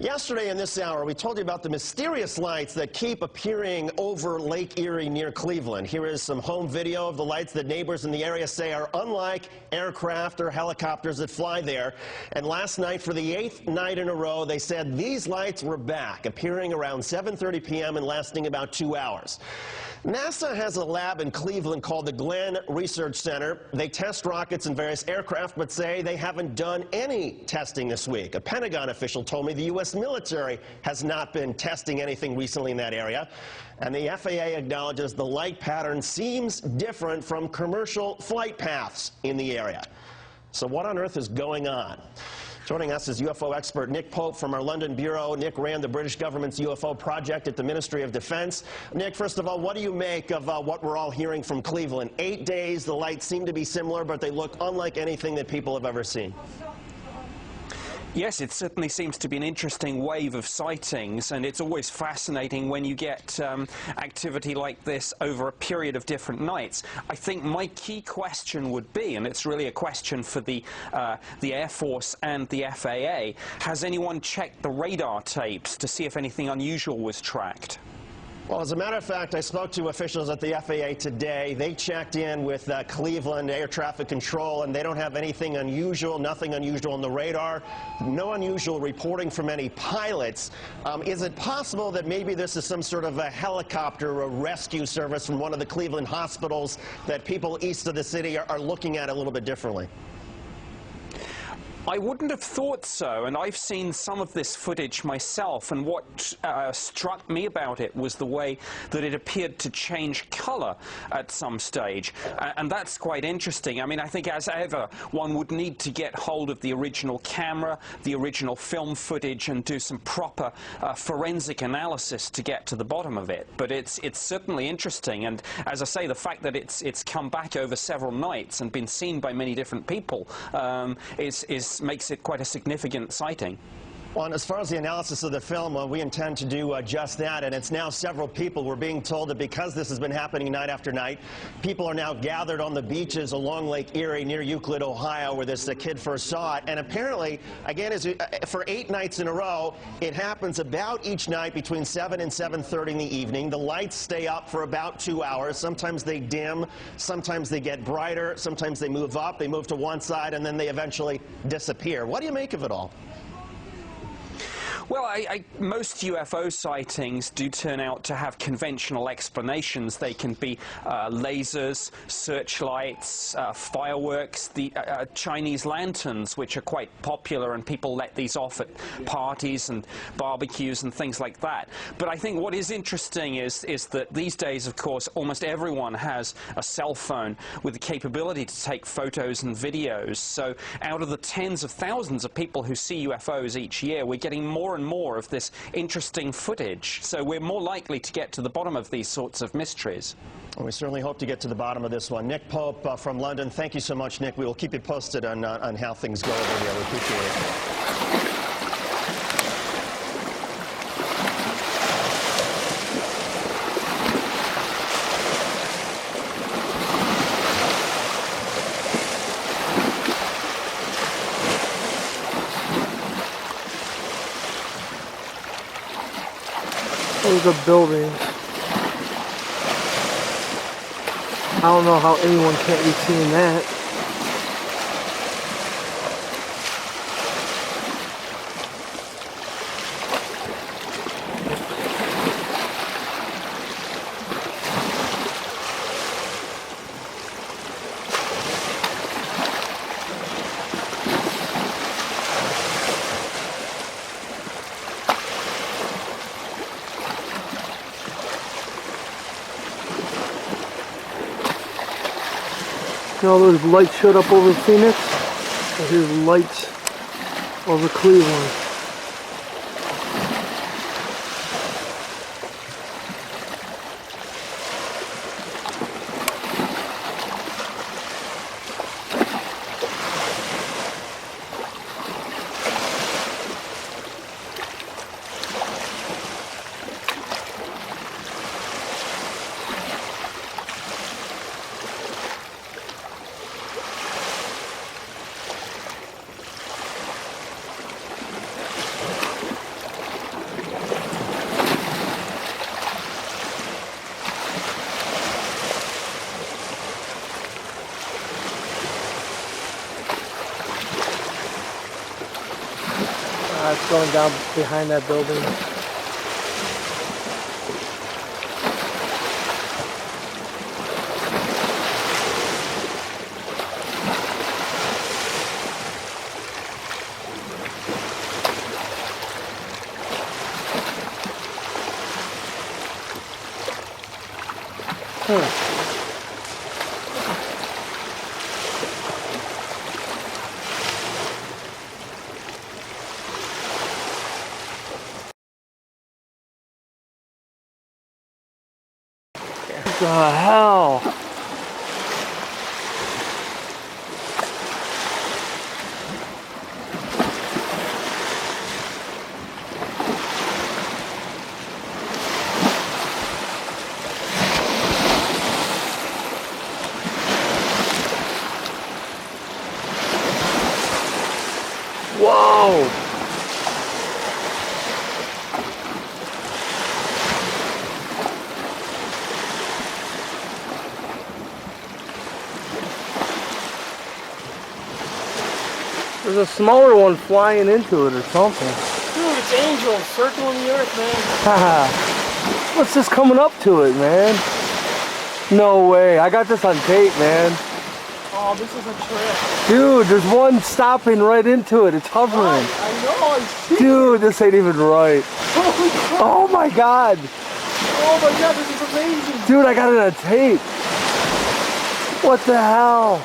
Yesterday in this hour, we told you about the mysterious lights that keep appearing over Lake Erie near Cleveland. Here is some home video of the lights that neighbors in the area say are unlike aircraft or helicopters that fly there. And last night, for the 8th night in a row, they said these lights were back, appearing around 7:30 p.m. and lasting about 2 hours. NASA has a lab in Cleveland called the Glenn Research Center. They test rockets and various aircraft, but say they haven't done any testing this week. A Pentagon official told me the U.S. military has not been testing anything recently in that area. And the FAA acknowledges the light pattern seems different from commercial flight paths in the area. So what on earth is going on? Joining us is UFO expert Nick Pope from our London bureau. Nick ran the British government's UFO project at the Ministry of Defense. Nick, first of all, what do you make of what we're all hearing from Cleveland? 8 days, the lights seem to be similar, but they look unlike anything that people have ever seen. Yes, it certainly seems to be an interesting wave of sightings, and it's always fascinating when you get activity like this over a period of different nights. I think my key question would be, and it's really a question for the Air Force and the FAA, has anyone checked the radar tapes to see if anything unusual was tracked? Well, as a matter of fact, I spoke to officials at the FAA today. They checked in with Cleveland Air Traffic Control, and they don't have anything unusual, nothing unusual on the radar, no unusual reporting from any pilots. Is it possible that maybe this is some sort of a helicopter or a rescue service from one of the Cleveland hospitals that people east of the city are looking at a little bit differently? I wouldn't have thought so, and I've seen some of this footage myself, and what struck me about it was the way that it appeared to change color at some stage, and that's quite interesting. I mean, I think as ever, one would need to get hold of the original camera, the original film footage, and do some proper forensic analysis to get to the bottom of it. But it's certainly interesting, and as I say, the fact that it's come back over several nights and been seen by many different people makes it quite a significant sighting. Well, and as far as the analysis of the film, we intend to do just that, and it's now several people. We're being told that because this has been happening night after night, people are now gathered on the beaches along Lake Erie near Euclid, Ohio, where this kid first saw it. And apparently, again, for 8 nights in a row, it happens about each night between 7 and 7:30 in the evening. The lights stay up for about 2 hours. Sometimes they dim, sometimes they get brighter, sometimes they move up, they move to one side, and then they eventually disappear. What do you make of it all? Well, most UFO sightings do turn out to have conventional explanations. They can be lasers, searchlights, fireworks, the Chinese lanterns, which are quite popular, and people let these off at parties and barbecues and things like that. But I think what is interesting is that these days, of course, almost everyone has a cell phone with the capability to take photos and videos. So out of the tens of thousands of people who see UFOs each year, we're getting more and more of this interesting footage. So we're more likely to get to the bottom of these sorts of mysteries. Well, we certainly hope to get to the bottom of this one. Nick Pope from London, thank you so much, Nick. We will keep you posted on how things go over there. We appreciate it. Those are buildings. I don't know how anyone can't be seeing that. You know, those lights showed up over Phoenix, and here's lights over Cleveland. Yeah, it's going down behind that building. What the hell? Whoa! There's a smaller one flying into it or something. Dude, it's angels circling the earth, man. What's this coming up to it, man? No way. I got this on tape, man. Oh, this is a trip. Dude, there's one stopping right into it. It's hovering. I know, I see. Dude, this ain't even right. Holy crap. Oh my god. Oh my god, this is amazing. Dude, I got it on tape. What the hell?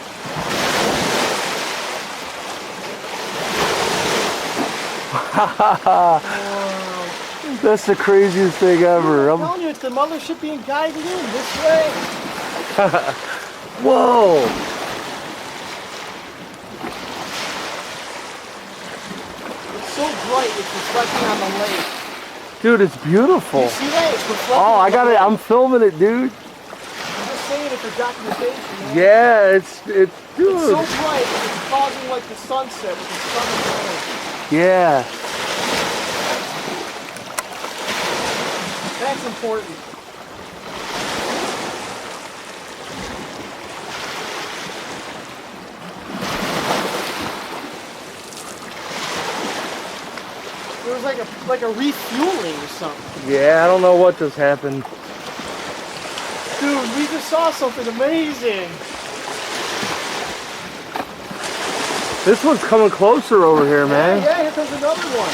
That's the craziest thing ever. I'm telling you, it's the mothership being guided in this way. Whoa. It's so bright, it's reflecting on the lake. Dude, it's beautiful. You see that? It's reflecting Oh, I on got the it. lake. I'm filming it, dude. I'm just saying it for documentation, man. Yeah, it's dude. It's so bright, it's causing like the sunset with the sun and the rain. Yeah. That's important. There was like a refueling or something. Yeah, I don't know what just happened. Dude, we just saw something amazing. This one's coming closer over here, man. Yeah, here comes another one.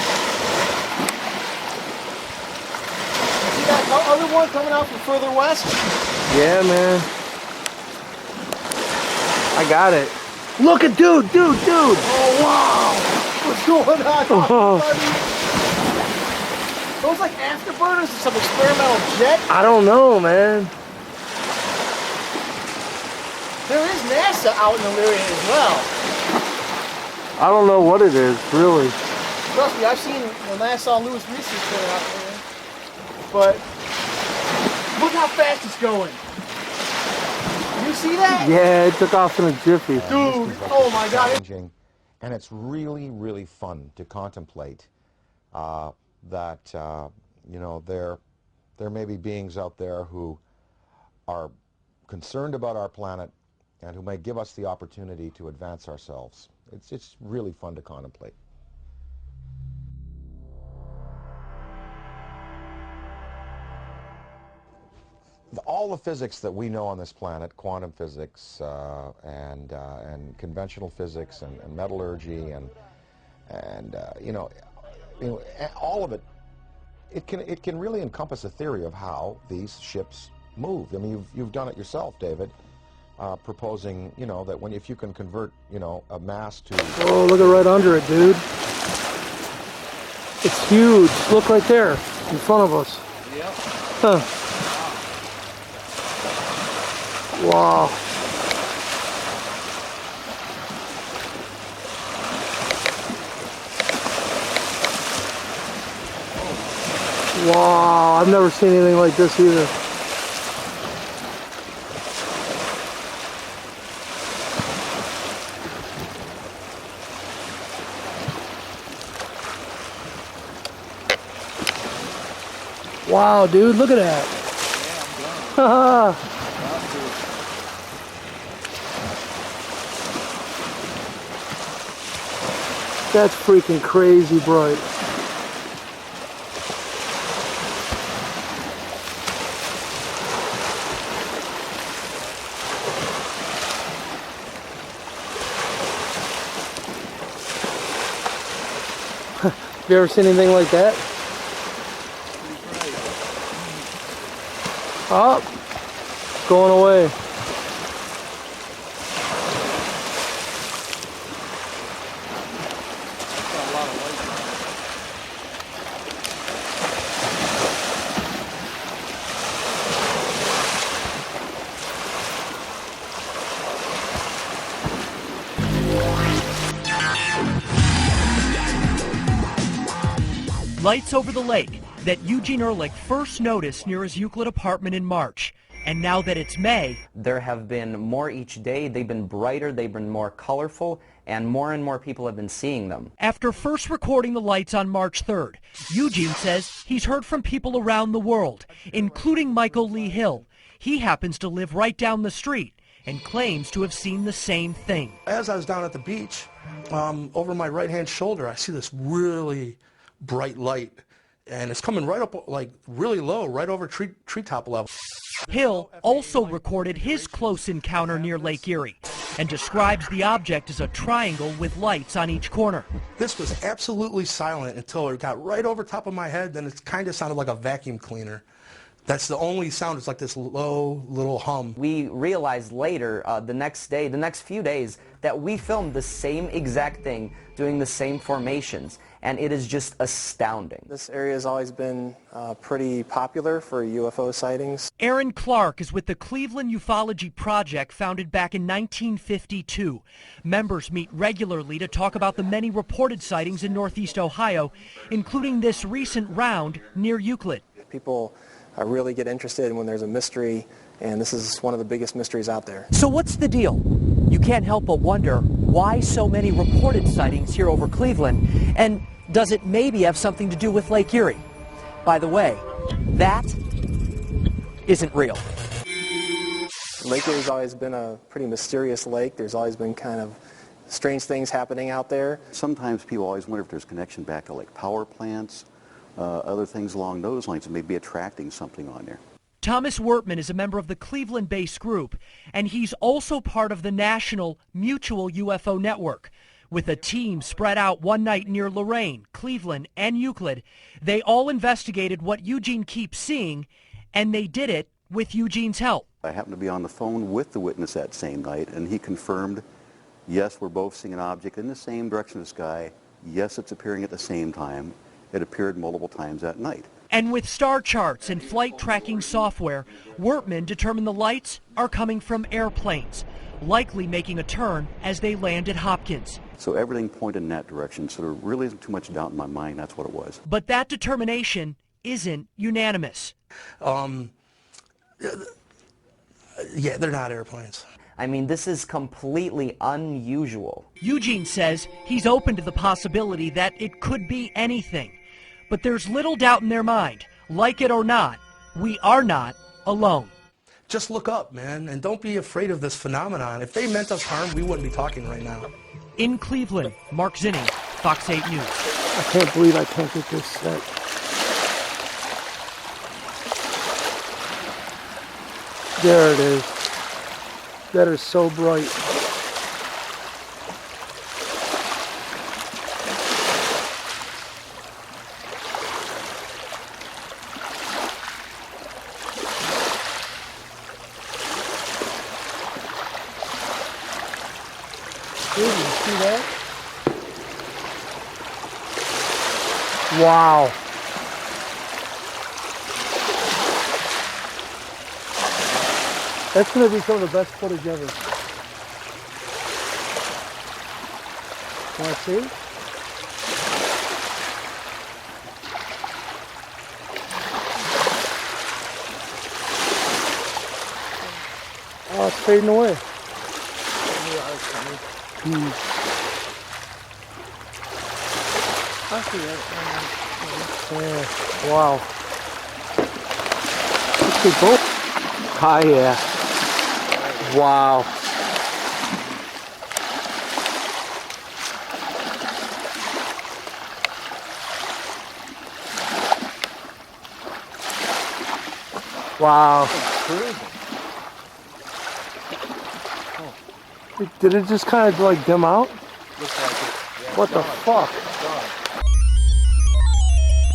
See that other one coming out from further west? Yeah, man. I got it. Look at dude. Oh, wow. What's going on, buddy? Those like afterburners or some experimental jet? I don't know, man. There is NASA out in the area as well. I don't know what it is, really. Trust me, I've seen the NASA Lewis Research Center out there. But look how fast it's going. You see that? Yeah, it took off in a jiffy. Dude, oh my god. Challenging, and it's really, really fun to contemplate that you know, there may be beings out there who are concerned about our planet and who may give us the opportunity to advance ourselves. It's really fun to contemplate. All the physics that we know on this planet, quantum physics and conventional physics and metallurgy and you know, all of it, it can really encompass a theory of how these ships move. I mean, you've done it yourself, David, proposing, you know, that if you can convert, you know, a mass to... Oh, look at right under it, dude. It's huge. Look right there in front of us. Yep. Huh. Wow. Wow, I've never seen anything like this either. Wow, dude, look at that. Yeah, I'm done. That's freaking crazy bright. You ever seen anything like that? Oh, it's going away. Lights over the lake that Eugene Ehrlich first noticed near his Euclid apartment in March. And now that it's May, there have been more each day. They've been brighter, they've been more colorful, and more people have been seeing them. After first recording the lights on March 3rd, Eugene says he's heard from people around the world, including Michael Lee Hill. He happens to live right down the street and claims to have seen the same thing. As I was down at the beach, over my right-hand shoulder, I see this really bright light, and it's coming right up, like really low, right over treetop level. Hill also recorded his close encounter near Lake Erie and describes the object as a triangle with lights on each corner. This was absolutely silent until it got right over top of my head, then it kind of sounded like a vacuum cleaner. That's the only sound. It's like this low little hum. We realized later, the next day, the next few days, that we filmed the same exact thing, doing the same formations, and it is just astounding. This area has always been pretty popular for UFO sightings. Aaron Clark is with the Cleveland Ufology Project, founded back in 1952. Members meet regularly to talk about the many reported sightings in Northeast Ohio, including this recent round near Euclid. People really get interested when there's a mystery, and this is one of the biggest mysteries out there. So what's the deal? You can't help but wonder why so many reported sightings here over Cleveland, and does it maybe have something to do with Lake Erie? By the way, that isn't real. Lake Erie's always been a pretty mysterious lake. There's always been kind of strange things happening out there. Sometimes people always wonder if there's connection back to like power plants, other things along those lines that may be attracting something on there. Thomas Wertman is a member of the Cleveland-based group, and he's also part of the national Mutual UFO Network. With a team spread out one night near Lorain, Cleveland, and Euclid, they all investigated what Eugene keeps seeing, and they did it with Eugene's help. I happened to be on the phone with the witness that same night, and he confirmed, yes, we're both seeing an object in the same direction of the sky. Yes, it's appearing at the same time. It appeared multiple times that night. And with star charts and flight tracking software, Wertman determined the lights are coming from airplanes, likely making a turn as they land at Hopkins. So everything pointed in that direction, so there really isn't too much doubt in my mind that's what it was. But that determination isn't unanimous. Yeah, they're not airplanes. I mean, this is completely unusual. Eugene says he's open to the possibility that it could be anything. But there's little doubt in their mind, like it or not, we are not alone. Just look up, man, and don't be afraid of this phenomenon. If they meant us harm, we wouldn't be talking right now. In Cleveland, Mark Zinni, Fox 8 News. I can't believe I can't get this set. There it is. That is so bright. Dude, you see that? Wow. That's going to be some of the best footage ever. Want to see? Oh, it's fading away. I see it. Yeah. Wow. Let's see both. Ah, yeah. Wow. Wow. Did it just kind of like dim out? Looks like it. Yeah. What the fuck?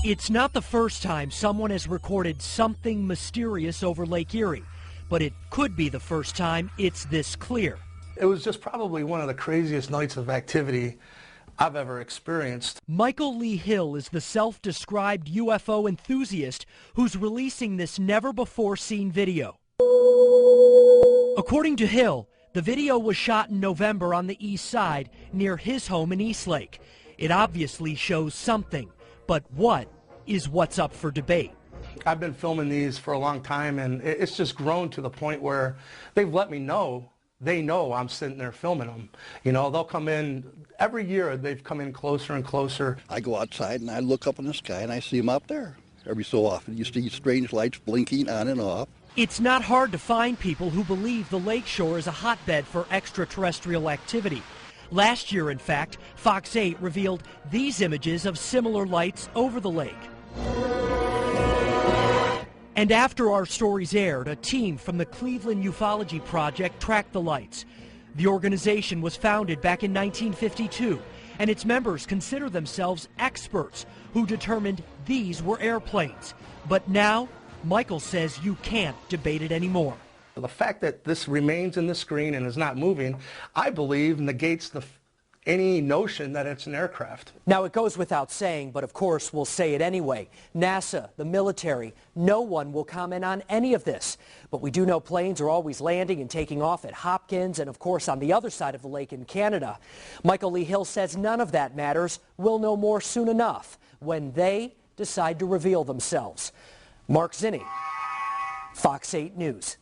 It's not the first time someone has recorded something mysterious over Lake Erie, but it could be the first time it's this clear. It was just probably one of the craziest nights of activity I've ever experienced. Michael Lee Hill is the self-described UFO enthusiast who's releasing this never-before-seen video. According to Hill, the video was shot in November on the east side near his home in Eastlake. It obviously shows something, but what is what's up for debate. I've been filming these for a long time, and it's just grown to the point where they've let me know. They know I'm sitting there filming them. You know, they'll come in, every year they've come in closer and closer. I go outside and I look up in the sky and I see them up there every so often. You see strange lights blinking on and off. It's not hard to find people who believe the lakeshore is a hotbed for extraterrestrial activity. Last year, in fact, Fox 8 revealed these images of similar lights over the lake. And after our stories aired, a team from the Cleveland Ufology Project tracked the lights. The organization was founded back in 1952, and its members consider themselves experts who determined these were airplanes. But now, Michael says you can't debate it anymore. The fact that this remains in the screen and is not moving, I believe negates any notion that it's an aircraft. Now, it goes without saying, but of course we'll say it anyway. NASA, the military, no one will comment on any of this. But we do know planes are always landing and taking off at Hopkins and, of course, on the other side of the lake in Canada. Michael Lee Hill says none of that matters. We'll know more soon enough when they decide to reveal themselves. Mark Zinni, Fox 8 News.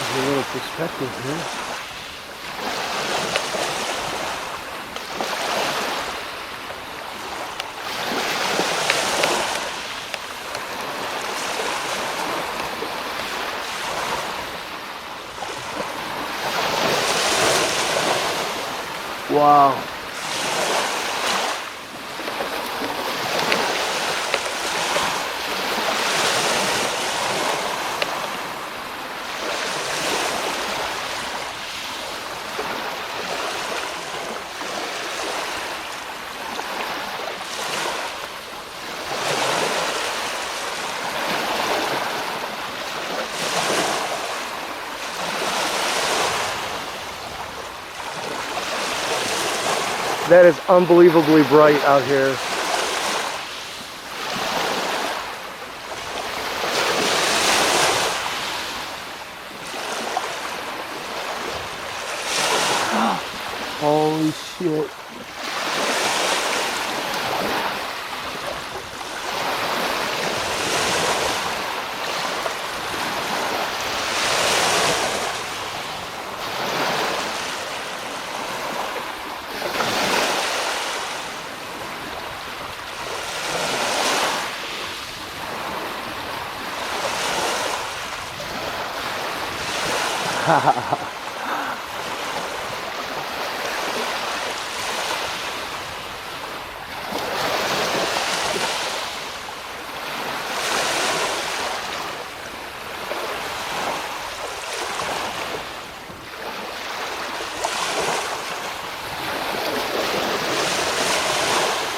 A little perspective here. Wow. That is unbelievably bright out here. Holy shit.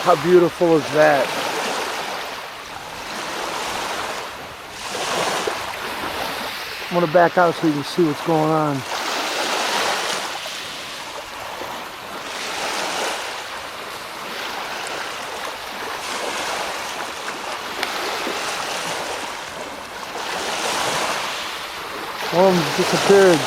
How beautiful is that? I'm gonna back out so you can see what's going on. One of them disappeared.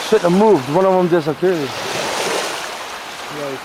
Shouldn't have moved. One of them disappeared. Right.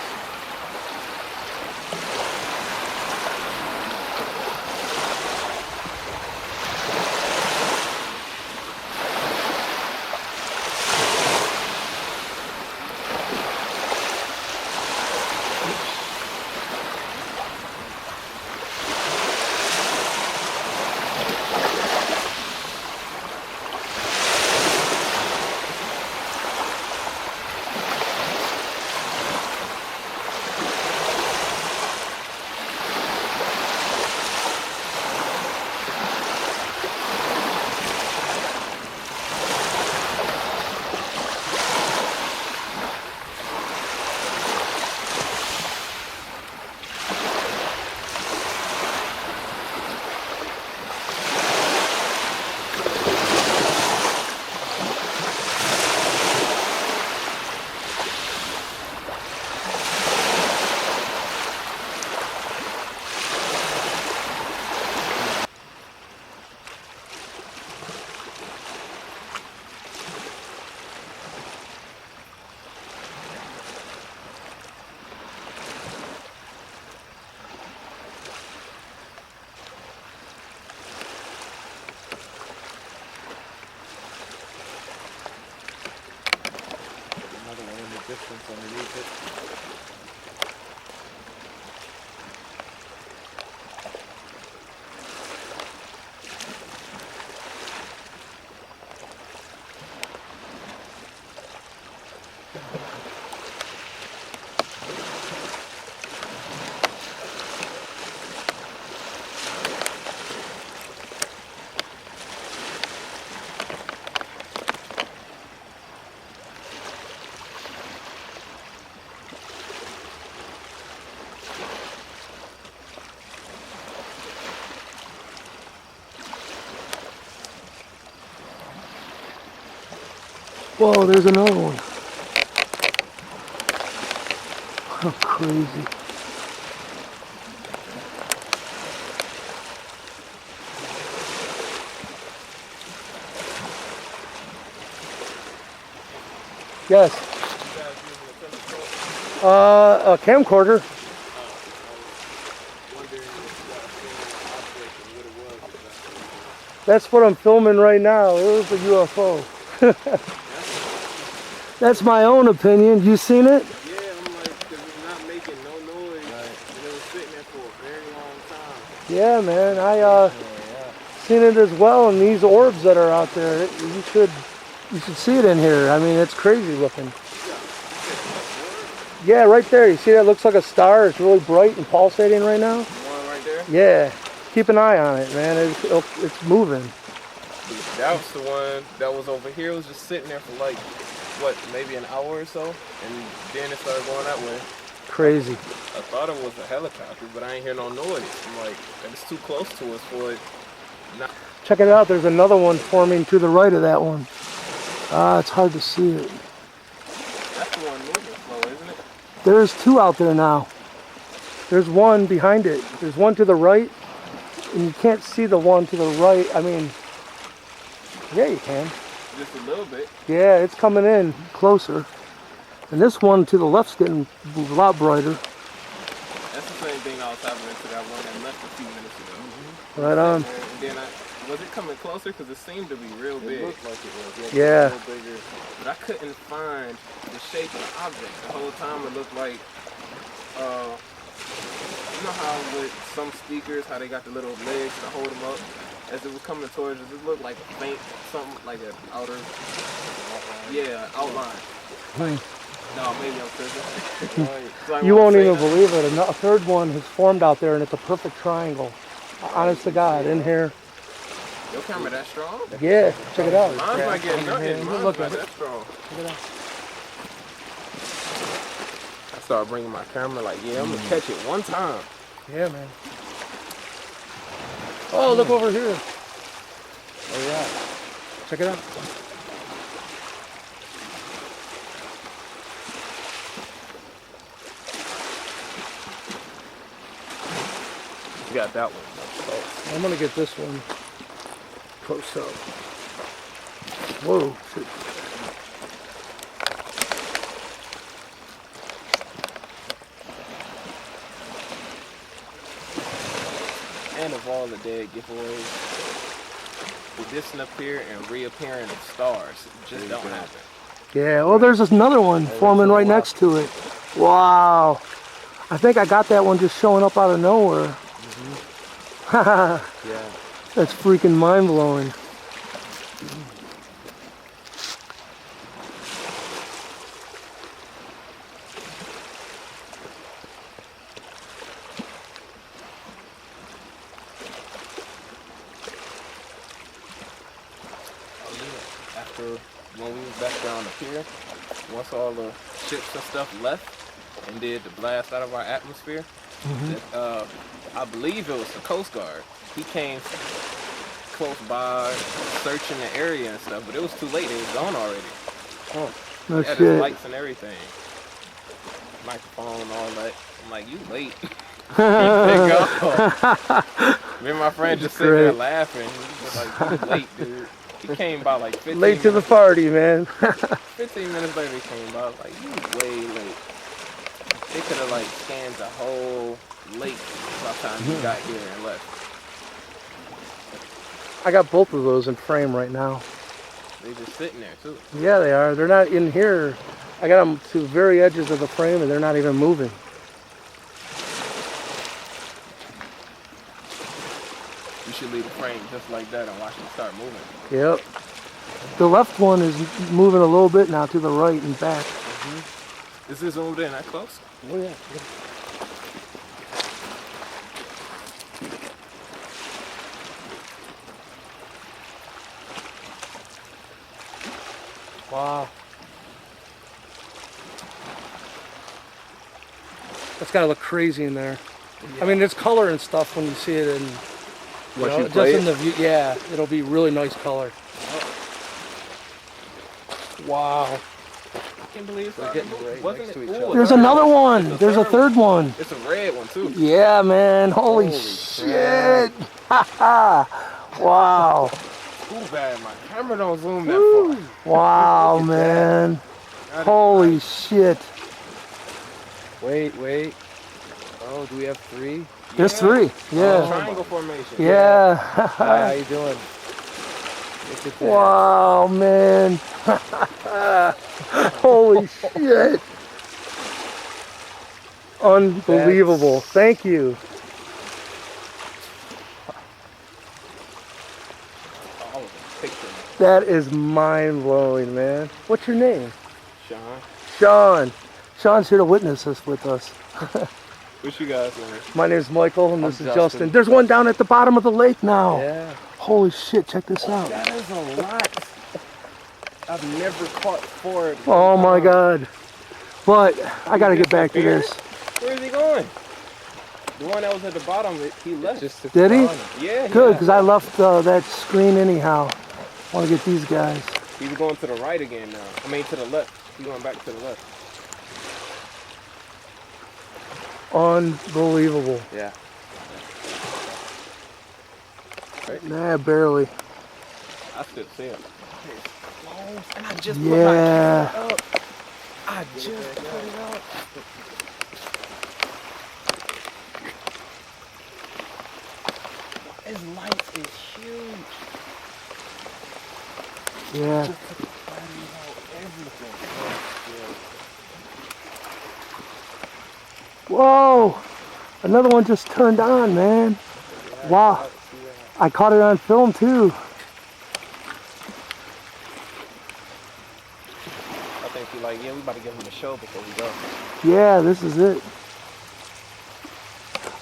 distance underneath it. Whoa, there's another one. How crazy. Yes. A camcorder. That's what I'm filming right now. It was a UFO. That's my own opinion. You seen it? Yeah, I'm like, because it's not making no noise. Right. And it was sitting there for a very long time. Yeah, man. I seen it as well. And these orbs that are out there, you should see it in here. I mean, it's crazy looking. Yeah, right there. You see that? Looks like a star. It's really bright and pulsating right now. The one right there? Yeah. Keep an eye on it, man. It's moving. That was the one that was over here. It was just sitting there for like, what, maybe an hour or so? And then it started going that way. Crazy. I thought it was a helicopter, but I ain't hear no noise. I'm like, it's too close to us for it. Not. Check it out. There's another one forming to the right of that one. It's hard to see it. That's the one moving slow, isn't it? There's two out there now. There's one behind it. There's one to the right, and you can't see the one to the right. I mean, yeah, you can. Just a little bit. Yeah, it's coming in closer. And this one to the left's getting a lot brighter. That's the same thing I was happening to that one that left a few minutes ago. Mm-hmm. Right on. And then was it coming closer? Because it seemed to be real big. It looked like it was. Yeah. A little bigger. But I couldn't find the shape of the object. The whole time it looked like, you know how with some speakers, how they got the little legs to hold them up? As it was coming towards us, it looked like a faint, something like an outer, outline. No, maybe I'm tripping. So you won't even believe it. A third one has formed out there, and it's a perfect triangle. Honest to God, in here. Your camera that strong? Yeah, check it out. Mine's not getting nothing. Mine's not that strong. Check it out. I started bringing my camera like, yeah, I'm going to catch it one time. Yeah, man. Oh, look over here. Oh, yeah. Check it out. You got that one. I'm going to get this one close up. Whoa. Shit. And of all the dead giveaways, the disappear and reappearing of stars just don't happen. Yeah, well, there's another one forming right next to it. Wow. I think I got that one just showing up out of nowhere. Yeah. That's freaking mind-blowing. When we was back down the pier, once all the ships and stuff left and did the blast out of our atmosphere, I believe it was the Coast Guard. He came close by, searching the area and stuff, but it was too late. It was gone already. Oh, no shit. shit. Lights and everything, microphone, all that. I'm like, you late. Me and my friend just sitting there laughing. He was like, you late, dude. He came by like 15 late to the party, man. 15 minutes later he came by. I was like, you way late. They could have like scanned the whole lake by the time you got here and left. I got both of those in frame right now. They just sitting there too. Yeah, they are. They're not in here. I got them to the very edges of the frame and they're not even moving. You should leave the frame just like that and watch it start moving. Yep. The left one is moving a little bit now to the right and back. Is this zoomed in that close? Oh yeah. Wow. That's gotta look crazy in there. Yeah. I mean, there's color and stuff when you see it in, just in the view. Yeah, it'll be really nice color. Wow. I can't believe it's getting right There's another one. There's a third one. It's a red one too. Yeah, man. Holy shit. Wow. Too bad my camera don't zoom that far. Wow, man. Holy shit. Wait. Oh, do we have 3? There's 3. Yeah. Triangle formation. Yeah. Hi, how you doing? Look at that. Wow, man. Holy shit. Unbelievable. Thank you. That is mind-blowing, man. What's your name? Sean. Sean. Sean's here to witness this with us. What's you guys' name? My name's Michael, and this is Justin. There's one down at the bottom of the lake now. Yeah. Holy shit, check this out. That is a lot. I've never caught 4. Oh my God. But I gotta get back to this. Where is he going? The one that was at the bottom, he left. Did he? Yeah. Good, because I left that screen anyhow. I want to get these guys. He's going to the right again now. I mean to the left. He's going back to the left. Unbelievable. Yeah. Nah, barely. I still see him. And I just put my camera up. I just put it up. His light is huge. Yeah. Whoa! Another one just turned on, man. Wow. I caught it on film too. I think he's like, yeah, we about to give him a show before we go. Yeah, this is it.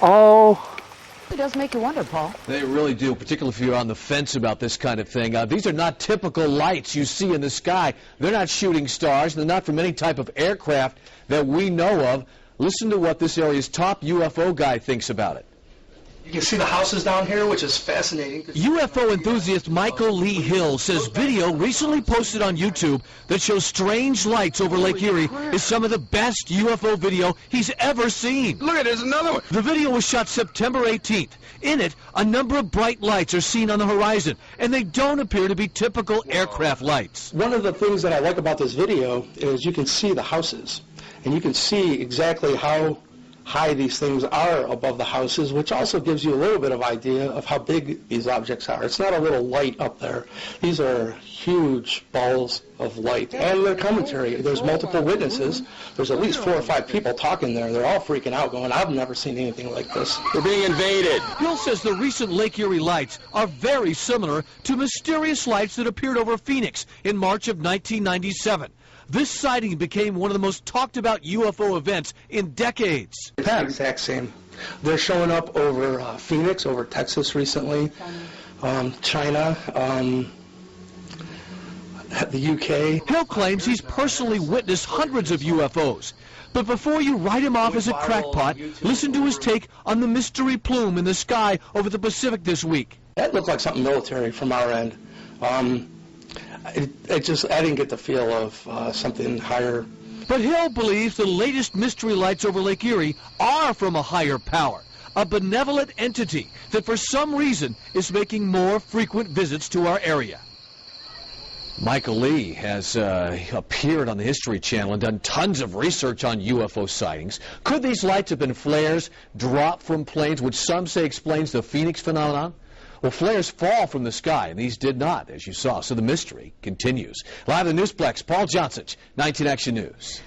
Oh. It does make you wonder, Paul. They really do, particularly if you're on the fence about this kind of thing. These are not typical lights you see in the sky. They're not shooting stars. They're not from any type of aircraft that we know of. Listen to what this area's top UFO guy thinks about it. You can see the houses down here, which is fascinating. UFO enthusiast Michael Lee Hill says video recently posted on YouTube that shows strange lights over Lake Erie is some of the best UFO video he's ever seen. Look, there's another one. The video was shot September 18th. In it, a number of bright lights are seen on the horizon, and they don't appear to be typical aircraft lights. One of the things that I like about this video is you can see the houses, and you can see exactly how high these things are above the houses, which also gives you a little bit of idea of how big these objects are. It's not a little light up there. These are huge balls of light. And their commentary, there's multiple witnesses. There's at least 4 or 5 people talking there. They're all freaking out going, I've never seen anything like this. We're being invaded. Hill says the recent Lake Erie lights are very similar to mysterious lights that appeared over Phoenix in March of 1997. This sighting became one of the most talked about UFO events in decades. It's the exact same. They're showing up over Phoenix, over Texas recently, China, the UK. Hill claims he's personally witnessed hundreds of UFOs. But before you write him off as a crackpot, listen to his take on the mystery plume in the sky over the Pacific this week. That looked like something military from our end. I didn't get the feel of something higher. But Hill believes the latest mystery lights over Lake Erie are from a higher power, a benevolent entity that for some reason is making more frequent visits to our area. Michael Lee has appeared on the History Channel and done tons of research on UFO sightings. Could these lights have been flares dropped from planes, which some say explains the Phoenix phenomenon? Well, flares fall from the sky, and these did not, as you saw, so the mystery continues. Live in the Newsplex, Paul Johnson, 19 Action News.